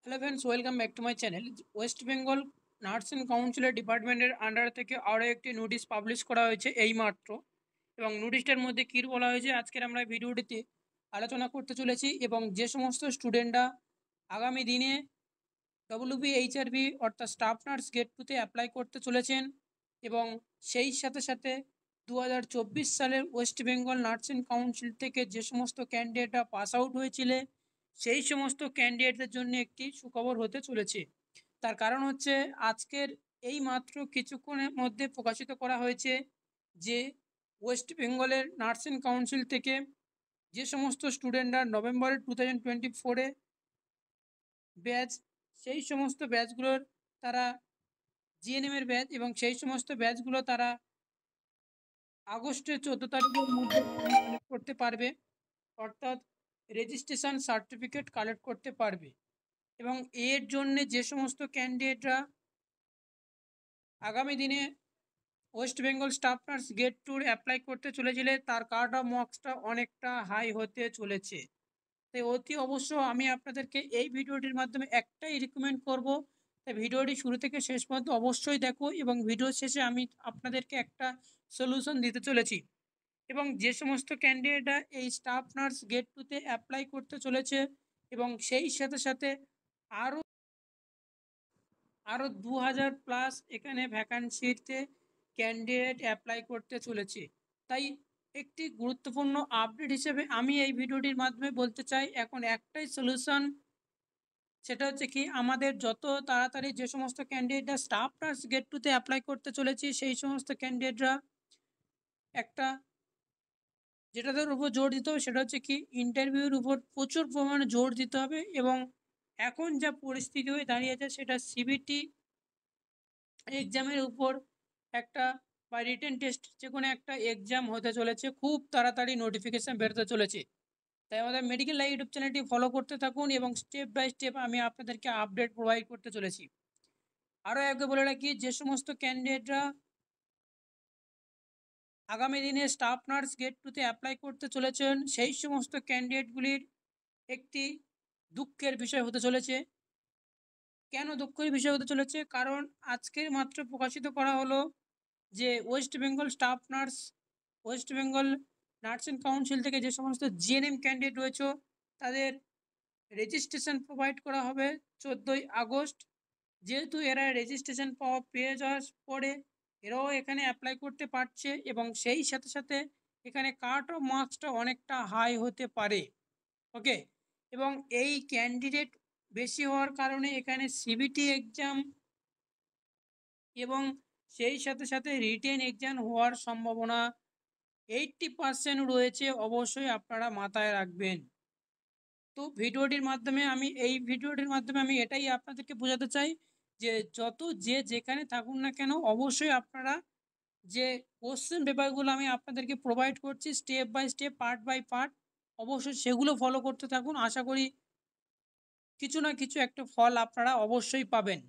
Hello friends, welcome back to my channel. West Bengal nursing কাউন্সিলের ডিপার্টমেন্টের under থেকে আরও একটি নোটিশ পাবলিশ করা হয়েছে এইমাত্র। এবং নোটিশটার মধ্যে কী বলা হয়েছে আজকের আমরা ভিডিওটিতে আলোচনা করতে চলেছি। এবং যে সমস্ত স্টুডেন্টরা আগামী দিনে WBHRB অর্থাৎ স্টাফ নার্স গেট টুতে অ্যাপ্লাই করতে চলেছেন এবং সেই সাথে সাথে 2024 সালের ওয়েস্ট বেঙ্গল নার্সিং কাউন্সিল থেকে যে সমস্ত ক্যান্ডিডেটরা পাস আউট হয়েছিলে সেই সমস্ত ক্যান্ডিডেটদের জন্য একটি সুখবর হতে চলেছে। তার কারণ হচ্ছে আজকের এই মাত্র কিছুক্ষণের মধ্যে প্রকাশিত করা হয়েছে যে ওয়েস্ট বেঙ্গলের নার্সিং কাউন্সিল থেকে যে সমস্ত স্টুডেন্টরা নভেম্বরের 2024-এ ব্যাচ, সেই সমস্ত ব্যাচগুলোর তারা জিএনএমের ব্যাচ এবং সেই সমস্ত ব্যাচগুলো তারা আগস্টের 14 তারিখের মধ্যে কালেক্ট করতে পারবে, অর্থাৎ রেজিস্ট্রেশন সার্টিফিকেট কালেক্ট করতে পারবে। এবং এর জন্য যে সমস্ত ক্যান্ডিডেটরা আগামী দিনে ওয়েস্ট বেঙ্গল স্টাফ নার্স গেট টুর অ্যাপ্লাই করতে চলেছিলে তার কাট অফ মার্কসটা অনেকটা হাই হতে চলেছে। তাই অতি অবশ্য আমি আপনাদেরকে এই ভিডিওটির মাধ্যমে একটাই রিকমেন্ড করব, তাই ভিডিওটি শুরু থেকে শেষ পর্যন্ত অবশ্যই দেখো এবং ভিডিওর শেষে আমি আপনাদেরকে একটা সলিউশন দিতে চলেছি। এবং যে সমস্ত ক্যান্ডিডেটরা এই স্টাফ নার্স গেট টুতে অ্যাপ্লাই করতে চলেছে এবং সেই সাথে সাথে আরও আরও 2000+ এখানে ভ্যাকান্সিতে ক্যান্ডিডেট অ্যাপ্লাই করতে চলেছে। তাই একটি গুরুত্বপূর্ণ আপডেট হিসেবে আমি এই ভিডিওটির মাধ্যমে বলতে চাই এখন একটাই সলিউশন, সেটা হচ্ছে কি আমাদের যত তাড়াতাড়ি যে সমস্ত ক্যান্ডিডেটরা স্টাফ নার্স গেট টুতে অ্যাপ্লাই করতে চলেছে সেই সমস্ত ক্যান্ডিডেটরা একটা যেটাদের উপর জোর দিতে হবে সেটা হচ্ছে কি ইন্টারভিউর উপর প্রচুর পরিমাণে জোর দিতে হবে। এবং এখন যা পরিস্থিতি হয়ে দাঁড়িয়েছে সেটা সিবিটি এক্সামের উপর একটা বা রিটেন টেস্ট যে কোনো একটা এক্সাম হতে চলেছে, খুব তাড়াতাড়ি নোটিফিকেশান বেরোতে চলেছে। তাই আমাদের মেডিকেল লাইভ ইউটিউব চ্যানেলটি ফলো করতে থাকুন এবং স্টেপ বাই স্টেপ আমি আপনাদেরকে আপডেট প্রোভাইড করতে চলেছি। আরও একবার বলে রাখি, যে সমস্ত ক্যান্ডিডেটরা আগামী দিনে স্টাফ নার্স গেট টুতে অ্যাপ্লাই করতে চলেছেন সেই সমস্ত ক্যান্ডিডেটগুলির একটি দুঃখের বিষয় হতে চলেছে। কেন দুঃখের বিষয় হতে চলেছে? কারণ আজকের মাত্র প্রকাশিত করা হলো যে West Bengal staff nurse West Bengal nursing council থেকে যে সমস্ত জিএনএম ক্যান্ডিডেট রয়েছে তাদের রেজিস্ট্রেশন প্রোভাইড করা হবে 14ই আগস্ট। যেহেতু এরা রেজিস্ট্রেশন পেয়ে যাওয়ার পরে এরাও এখানে অ্যাপ্লাই করতে পারছে এবং সেই সাথে সাথে এখানে কাট অফ মার্কসটা অনেকটা হাই হতে পারে। ওকে, এবং এই ক্যান্ডিডেট বেশি হওয়ার কারণে এখানে সিবিটি এক্সাম এবং সেই সাথে সাথে রিটেন এক্সাম হওয়ার সম্ভাবনা 80% রয়েছে, অবশ্যই আপনারা মাথায় রাখবেন। তো ভিডিওটির মাধ্যমে আমি এটাই আপনাদেরকে বোঝাতে চাই যে যে যেখানে থাকুন না কেন অবশ্যই আপনারা যে কোশ্চেন পেপারগুলো আমি আপনাদেরকে প্রোভাইড করছি step by step part by part, অবশ্যই সেগুলো ফলো করতে থাকুন। আশা করি কিছু না কিছু একটা ফল আপনারা অবশ্যই পাবেন।